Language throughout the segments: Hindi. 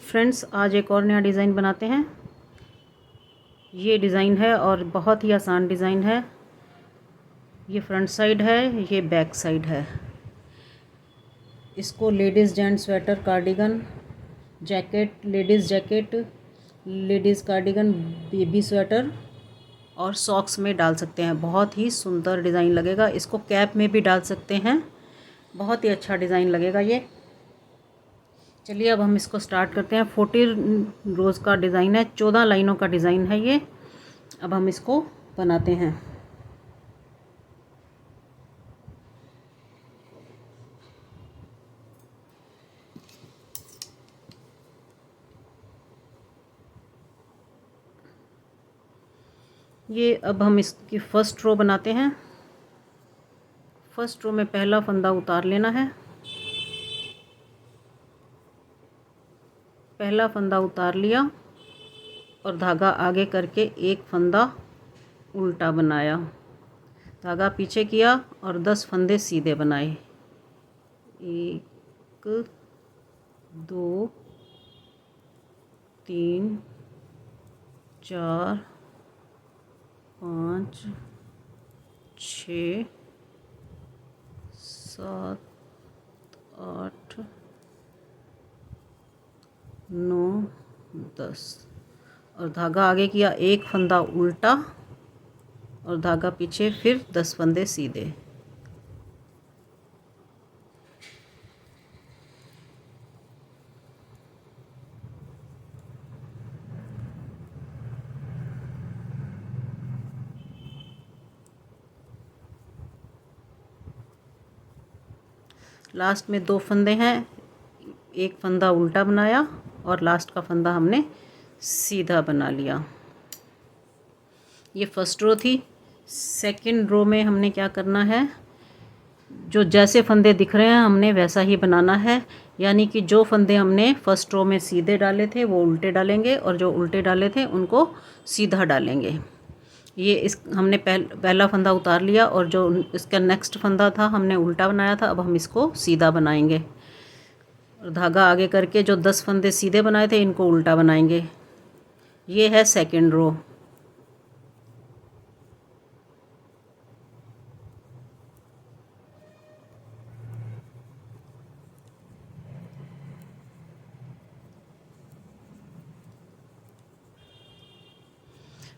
फ्रेंड्स, आज एक और नया डिज़ाइन बनाते हैं। ये डिज़ाइन है और बहुत ही आसान डिज़ाइन है। ये फ्रंट साइड है, ये बैक साइड है। इसको ladies gents sweater, cardigan, jacket, ladies jacket, ladies cardigan, baby sweater और सॉक्स में डाल सकते हैं। बहुत ही सुंदर डिज़ाइन लगेगा। इसको कैप में भी डाल सकते हैं। बहुत ही अच्छा डिज़ाइन लगेगा ये। चलिए अब हम इसको स्टार्ट करते हैं। 40 रोज़ का डिज़ाइन है, 14 लाइनों का डिज़ाइन है ये। अब हम इसको बनाते हैं। ये अब हम इसकी फर्स्ट रो बनाते हैं। फर्स्ट रो में पहला फंदा उतार लेना है। पहला फंदा उतार लिया और धागा आगे करके एक फंदा उल्टा बनाया, धागा पीछे किया और 10 फंदे सीधे बनाए। 1 2 3 4 5 6 7 8 9 10 और धागा आगे किया, एक फंदा उल्टा और धागा पीछे, फिर 10 फंदे सीधे। लास्ट में 2 फंदे हैं, एक फंदा उल्टा बनाया और लास्ट का फंदा हमने सीधा बना लिया। ये फर्स्ट रो थी। सेकंड रो में हमने क्या करना है, जो जैसे फंदे दिख रहे हैं हमने वैसा ही बनाना है। यानी कि जो फंदे हमने फर्स्ट रो में सीधे डाले थे वो उल्टे डालेंगे और जो उल्टे डाले थे उनको सीधा डालेंगे। ये इस हमने पहला फंदा उतार लिया और जो इसका नेक्स्ट फंदा था हमने उल्टा बनाया था। अब हम इसको सीधा बनाएंगे और धागा आगे करके जो 10 फंदे सीधे बनाए थे इनको उल्टा बनाएंगे। ये है सेकंड रो।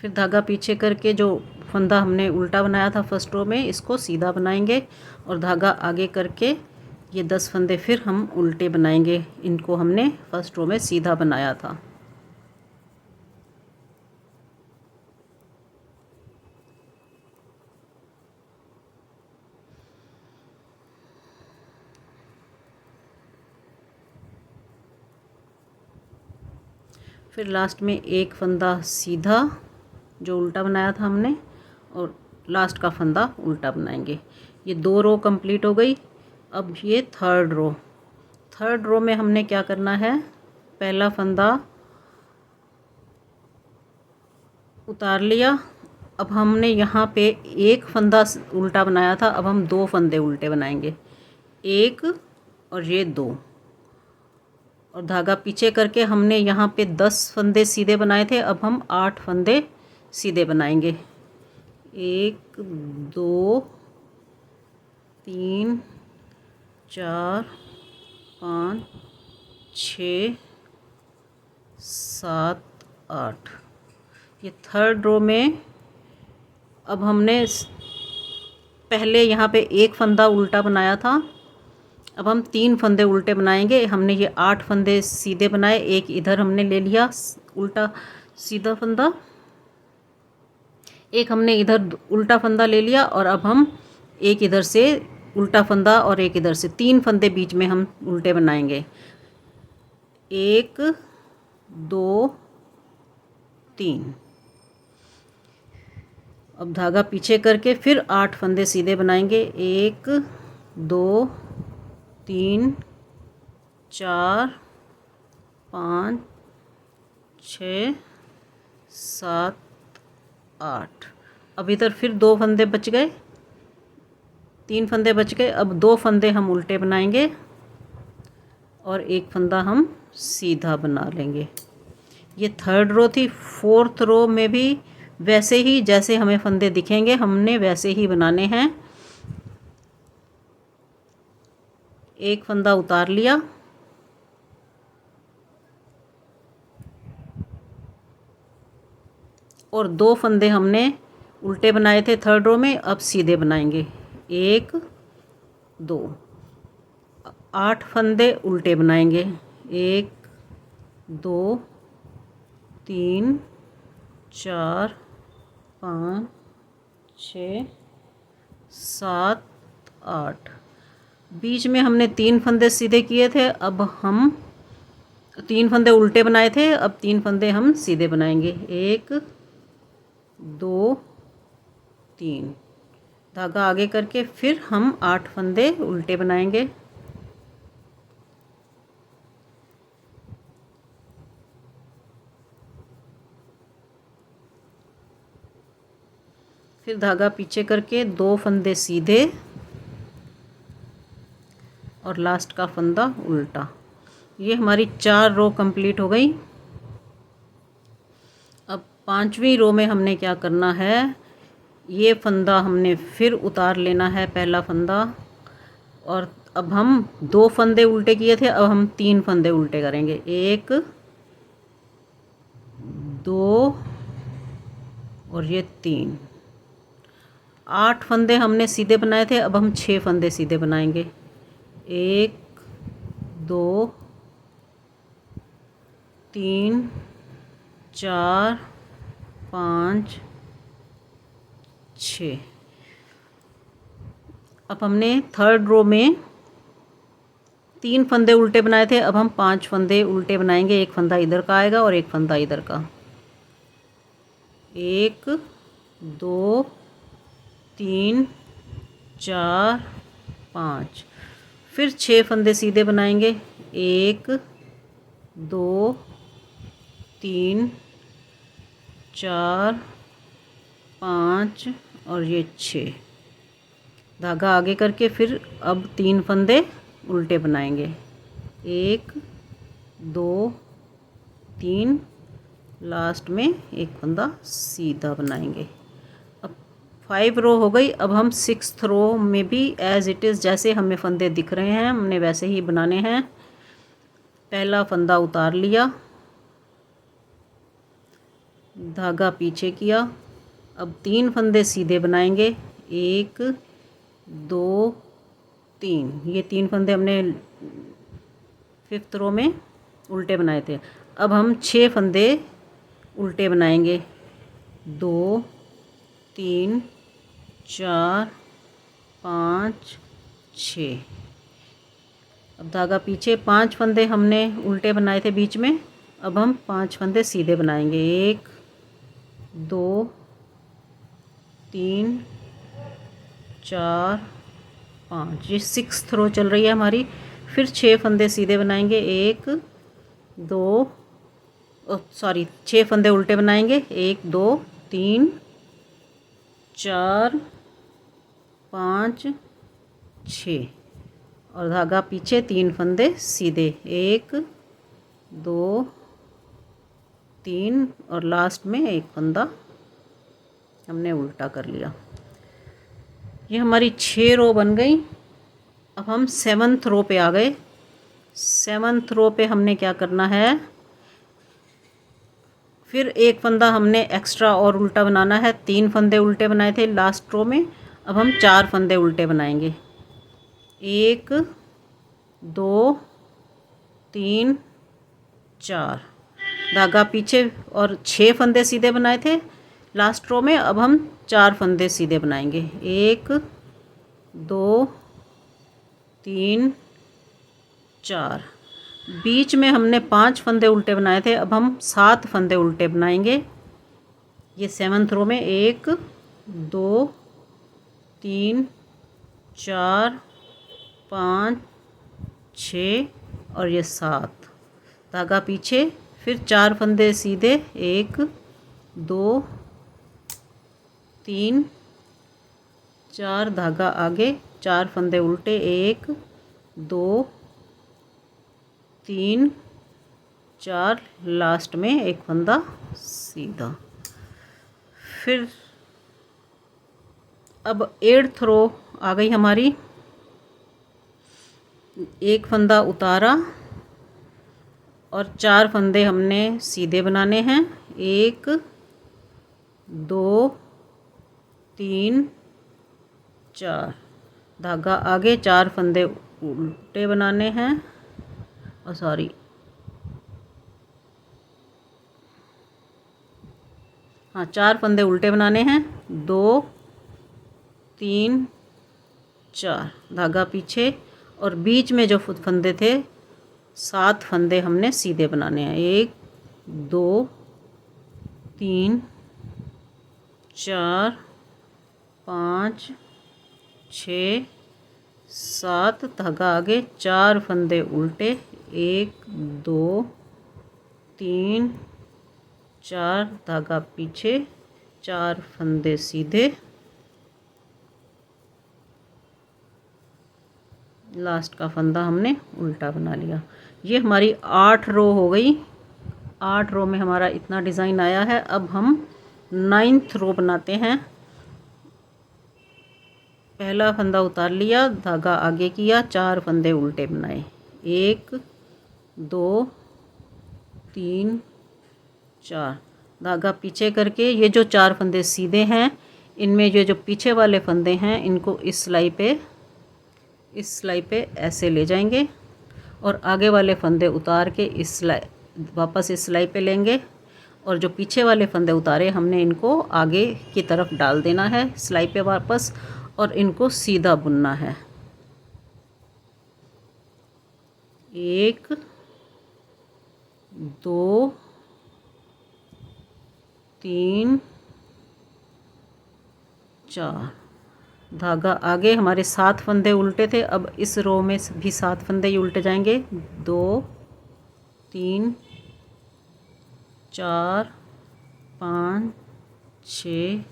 फिर धागा पीछे करके जो फंदा हमने उल्टा बनाया था फर्स्ट रो में, इसको सीधा बनाएंगे और धागा आगे करके ये 10 फंदे फिर हम उल्टे बनाएंगे। इनको हमने फर्स्ट रो में सीधा बनाया था। फिर लास्ट में एक फंदा सीधा जो उल्टा बनाया था हमने और लास्ट का फंदा उल्टा बनाएंगे। ये 2 रो कंप्लीट हो गई। अब ये थर्ड रो। थर्ड रो में हमने क्या करना है, पहला फंदा उतार लिया। अब हमने यहाँ पे एक फंदा उल्टा बनाया था, अब हम 2 फंदे उल्टे बनाएंगे, 1 और ये 2 और धागा पीछे करके हमने यहाँ पे 10 फंदे सीधे बनाए थे। अब हम 8 फंदे सीधे बनाएंगे, 1 2 3 4 5 6 7 8। ये थर्ड रो में अब हमने पहले यहाँ पे एक फंदा उल्टा बनाया था, अब हम 3 फंदे उल्टे बनाएंगे। हमने ये 8 फंदे सीधे बनाए, एक इधर हमने ले लिया उल्टा सीधा फंदा, एक हमने इधर उल्टा फंदा ले लिया और अब हम एक इधर से उल्टा फंदा और एक इधर से, 3 फंदे बीच में हम उल्टे बनाएंगे, 1 2 3। अब धागा पीछे करके फिर 8 फंदे सीधे बनाएंगे, 1 2 3 4 5 6 7 8। अब इधर फिर 2 फंदे बच गए, 3 फंदे बच गए। अब 2 फंदे हम उल्टे बनाएंगे और एक फंदा हम सीधा बना लेंगे। ये थर्ड रो थी। फोर्थ रो में भी वैसे ही जैसे हमें फंदे दिखेंगे हमने वैसे ही बनाने हैं। एक फंदा उतार लिया, और दो फंदे हमने उल्टे बनाए थे थर्ड रो में, अब सीधे बनाएंगे। एक, दो, 8 फंदे उल्टे बनाएंगे। 1 2 3 4 5 6 7 8। बीच में हमने 3 फंदे सीधे किए थे, अब हम 3 फंदे उल्टे बनाए थे, अब 3 फंदे हम सीधे बनाएंगे। 1 2 3, धागा आगे करके फिर हम 8 फंदे उल्टे बनाएंगे। फिर धागा पीछे करके 2 फंदे सीधे और लास्ट का फंदा उल्टा। ये हमारी 4 रो कंप्लीट हो गई। अब 5वीं रो में हमने क्या करना है, ये फंदा हमने फिर उतार लेना है, पहला फंदा। और अब हम 2 फंदे उल्टे किए थे, अब हम 3 फंदे उल्टे करेंगे। 1 2 और ये 3। 8 फंदे हमने सीधे बनाए थे, अब हम 6 फंदे सीधे बनाएंगे। 1 2 3 4 5 6। अब हमने थर्ड रो में 3 फंदे उल्टे बनाए थे, अब हम 5 फंदे उल्टे बनाएंगे। एक फंदा इधर का आएगा और एक फंदा इधर का। 1 2 3 4 5। फिर 6 फंदे सीधे बनाएंगे। 1 2 3 4 5 और ये 6, धागा आगे करके फिर अब 3 फंदे उल्टे बनाएंगे। 1 2 3, लास्ट में एक फंदा सीधा बनाएंगे। अब 5 रो हो गई। अब हम 6th रो में भी एज इट इज़ जैसे हमें फंदे दिख रहे हैं हमने वैसे ही बनाने हैं। पहला फंदा उतार लिया, धागा पीछे किया, अब 3 फंदे सीधे बनाएंगे। 1 2 3, ये 3 फंदे हमने 5th रो में उल्टे बनाए थे। अब हम 6 फंदे उल्टे बनाएंगे। 2 3 4 5 6। अब धागा पीछे, 5 फंदे हमने उल्टे बनाए थे बीच में, अब हम 5 फंदे सीधे बनाएंगे। 1 2 3 4 5, ये 6th रो चल रही है हमारी। फिर 6 फंदे सीधे बनाएंगे। 1 2 सॉरी 6 फंदे उल्टे बनाएंगे। 1 2 3 4 5 6, और धागा पीछे, 3 फंदे सीधे। 1 2 3 और लास्ट में एक फंदा हमने उल्टा कर लिया। ये हमारी 6 रो बन गई। अब हम 7th रो पे आ गए। 7th रो पे हमने क्या करना है, फिर एक फंदा हमने एक्स्ट्रा और उल्टा बनाना है। 3 फंदे उल्टे बनाए थे लास्ट रो में, अब हम 4 फंदे उल्टे बनाएंगे। 1 2 3 4, धागा पीछे, और 6 फंदे सीधे बनाए थे लास्ट रो में, अब हम 4 फंदे सीधे बनाएंगे। 1 2 3 4, बीच में हमने 5 फंदे उल्टे बनाए थे, अब हम 7 फंदे उल्टे बनाएंगे। ये 7th रो में 1 2 3 4 5 6 और ये 7, धागा पीछे, फिर 4 फंदे सीधे। 1 2 3 4, धागा आगे, 4 फंदे उल्टे। 1 2 3 4, लास्ट में एक फंदा सीधा। फिर अब 8th रो आ गई हमारी। एक फंदा उतारा और 4 फंदे हमने सीधे बनाने हैं। 1 2 3 4, धागा आगे, 4 फंदे उल्टे बनाने हैं। और सॉरी, हाँ, 4 फंदे उल्टे बनाने हैं। 2 3 4, धागा पीछे, और बीच में जो फंदे थे 7 फंदे हमने सीधे बनाने हैं। 1 2 3 4 5 6 7, धागा आगे, 4 फंदे उल्टे। 1 2 3 4, धागा पीछे, 4 फंदे सीधे, लास्ट का फंदा हमने उल्टा बना लिया। ये हमारी 8 रो हो गई। 8 रो में हमारा इतना डिज़ाइन आया है। अब हम 9th रो बनाते हैं। पहला फंदा उतार लिया, धागा आगे किया, 4 फंदे उल्टे बनाए। 1 2 3 4, धागा पीछे करके, ये जो 4 फंदे सीधे हैं, इनमें ये जो पीछे वाले फंदे हैं इनको इस सिलाई पे ऐसे ले जाएंगे और आगे वाले फंदे उतार के वापस इस सिलाई पे लेंगे। और जो पीछे वाले फंदे उतारे हमने, इनको आगे की तरफ डाल देना है सिलाई पे वापस, और इनको सीधा बुनना है। 1 2 3 4, धागा आगे, हमारे 7 फंदे उल्टे थे। अब इस रो में भी 7 फंदे ही उल्टे जाएंगे। 2 3 4 5 6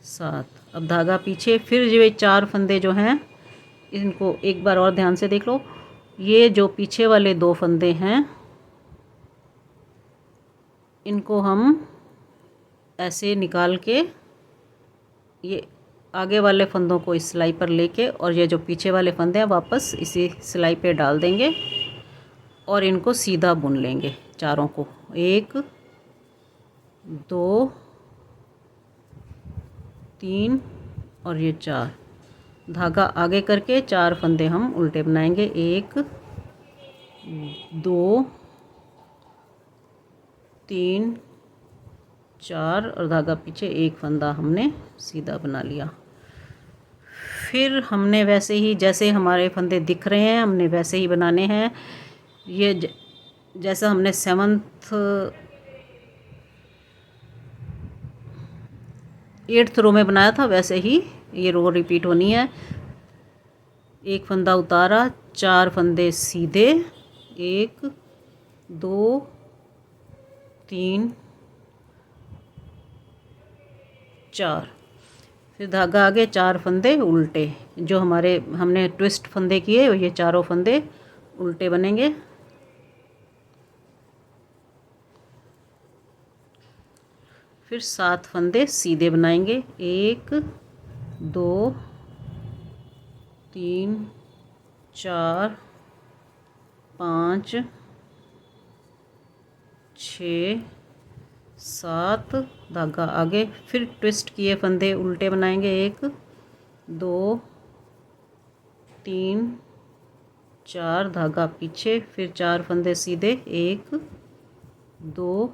7, अब धागा पीछे। फिर ये 4 फंदे जो हैं, इनको एक बार और ध्यान से देख लो। ये जो पीछे वाले 2 फंदे हैं, इनको हम ऐसे निकाल के ये आगे वाले फंदों को इस सिलाई पर लेके, और ये जो पीछे वाले फंदे हैं वापस इसी सिलाई पे डाल देंगे और इनको सीधा बुन लेंगे चारों को। 1 2 3 और ये 4, धागा आगे करके 4 फंदे हम उल्टे बनाएंगे। 1 2 3 4, और धागा पीछे, एक फंदा हमने सीधा बना लिया। फिर हमने वैसे ही, जैसे हमारे फंदे दिख रहे हैं, हमने वैसे ही बनाने हैं। ये जैसा हमने 8th रो में बनाया था, वैसे ही ये रो रिपीट होनी है। एक फंदा उतारा, 4 फंदे सीधे, 1 2 3 4, फिर धागा आगे, 4 फंदे उल्टे। जो हमारे हमने ट्विस्ट फंदे किए, ये चारों फंदे उल्टे बनेंगे। फिर 7 फंदे सीधे बनाएंगे। 1 2 3 4 5 6 7, धागा आगे। फिर ट्विस्ट किए फंदे उल्टे बनाएंगे। 1 2 3 4, धागा पीछे, फिर 4 फंदे सीधे। 1 2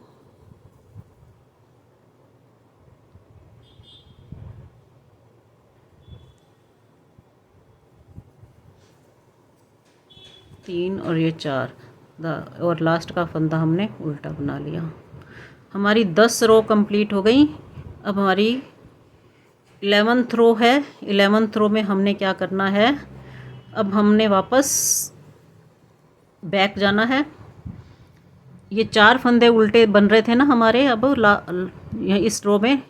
3 और ये 4, और लास्ट का फंदा हमने उल्टा बना लिया। हमारी 10 रो कंप्लीट हो गई। अब हमारी 11th रो है। 11th रो में हमने क्या करना है, अब हमने वापस बैक जाना है। ये 4 फंदे उल्टे बन रहे थे ना हमारे, अब इस रो में,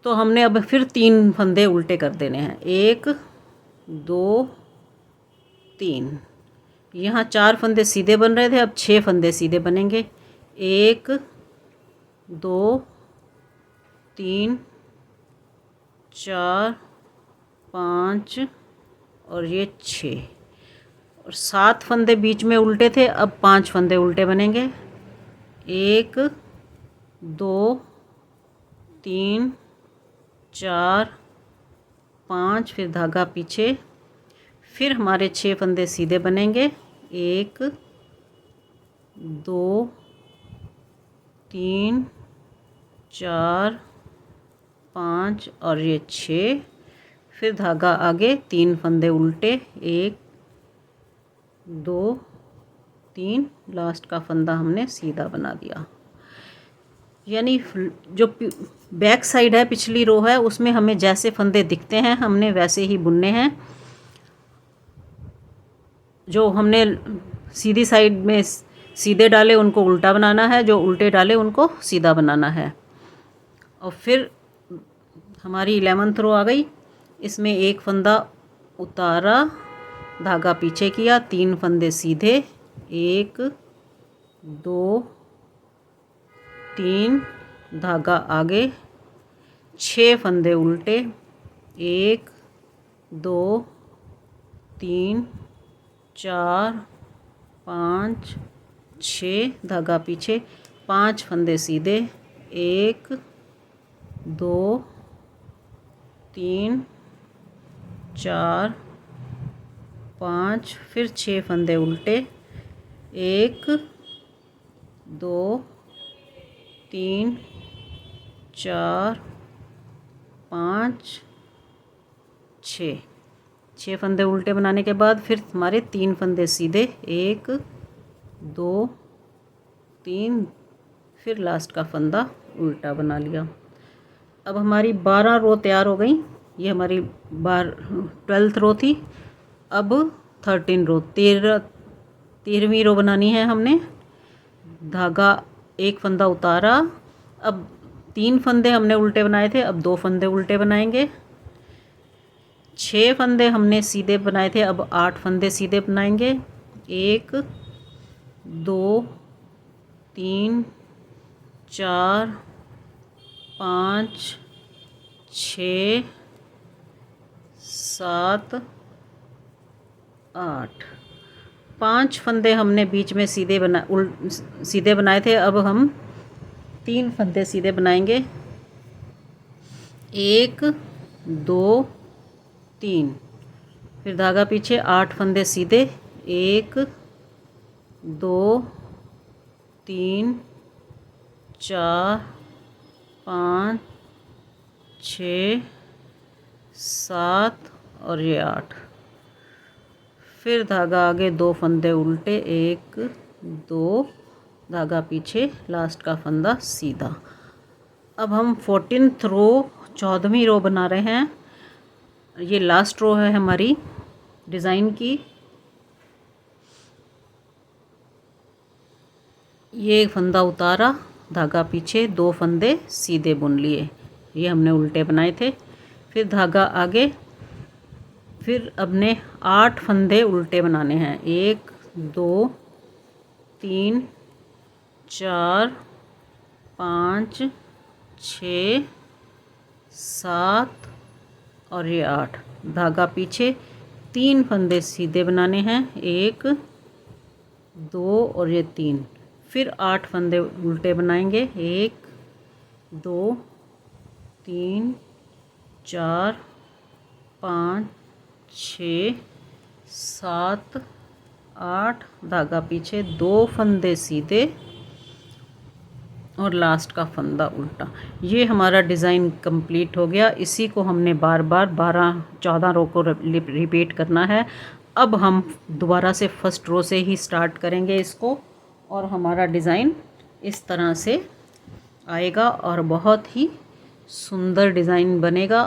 तो हमने अब फिर 3 फंदे उल्टे कर देने हैं। 1 2 3, यहाँ 4 फंदे सीधे बन रहे थे, अब 6 फंदे सीधे बनेंगे। 1 2 3 4 5 और ये 6 और 7 फंदे बीच में उल्टे थे, अब 5 फंदे उल्टे बनेंगे। 1 2 3 4 5, फिर धागा पीछे, फिर हमारे 6 फंदे सीधे बनेंगे। 1 2 3 4 5 और ये 6, फिर धागा आगे, 3 फंदे उल्टे, 1 2 3, लास्ट का फंदा हमने सीधा बना दिया। यानी जो बैक साइड है, पिछली रो है, उसमें हमें जैसे फंदे दिखते हैं हमने वैसे ही बुनने हैं। जो हमने सीधी साइड में सीधे डाले उनको उल्टा बनाना है, जो उल्टे डाले उनको सीधा बनाना है। और फिर हमारी 11th रो आ गई। इसमें एक फंदा उतारा, धागा पीछे किया, 3 फंदे सीधे, 1 2 3, धागा आगे, 6 फंदे उल्टे, 1 2 3 4 5 6, धागा पीछे, 5 फंदे सीधे, 1 2 3 4 5, फिर 6 फंदे उल्टे, 1 2 3 4 5 6 फंदे उल्टे बनाने के बाद फिर हमारे 3 फंदे सीधे, 1 2 3, फिर लास्ट का फंदा उल्टा बना लिया। अब हमारी 12 रो तैयार हो गई। ये हमारी 12th रो थी। अब 13 रो, 13वीं रो बनानी है हमने। धागा, एक फंदा उतारा, अब 3 फंदे हमने उल्टे बनाए थे, अब 2 फंदे उल्टे बनाएंगे। 6 फंदे हमने सीधे बनाए थे, अब 8 फंदे सीधे बनाएंगे। 1 2 3 4 5 6 7 8, 5 फंदे हमने बीच में सीधे बनाए थे, अब हम 3 फंदे सीधे बनाएंगे। 1 2 3, फिर धागा पीछे, 8 फंदे सीधे, 1 2 3 4 5 6 7 और ये 8, फिर धागा आगे, 2 फंदे उल्टे, 1 2, धागा पीछे, लास्ट का फंदा सीधा। अब हम 14th रो, 14वीं रो बना रहे हैं। ये लास्ट रो है हमारी डिज़ाइन की। ये फंदा उतारा, धागा पीछे, 2 फंदे सीधे बुन लिए, ये हमने उल्टे बनाए थे। फिर धागा आगे, फिर अपने 8 फंदे उल्टे बनाने हैं। 1 2 3 4 5 6 7 और ये 8, धागा पीछे, 3 फंदे सीधे बनाने हैं, 1 2 और ये 3, फिर 8 फंदे उल्टे बनाएंगे। 1 2 3 4 5 6 7 8, धागा पीछे, 2 फंदे सीधे और लास्ट का फंदा उल्टा। ये हमारा डिज़ाइन कंप्लीट हो गया। इसी को हमने बार बार 14 रो को रिपीट करना है। अब हम दोबारा से फर्स्ट रो से ही स्टार्ट करेंगे इसको, और हमारा डिज़ाइन इस तरह से आएगा और बहुत ही सुंदर डिज़ाइन बनेगा।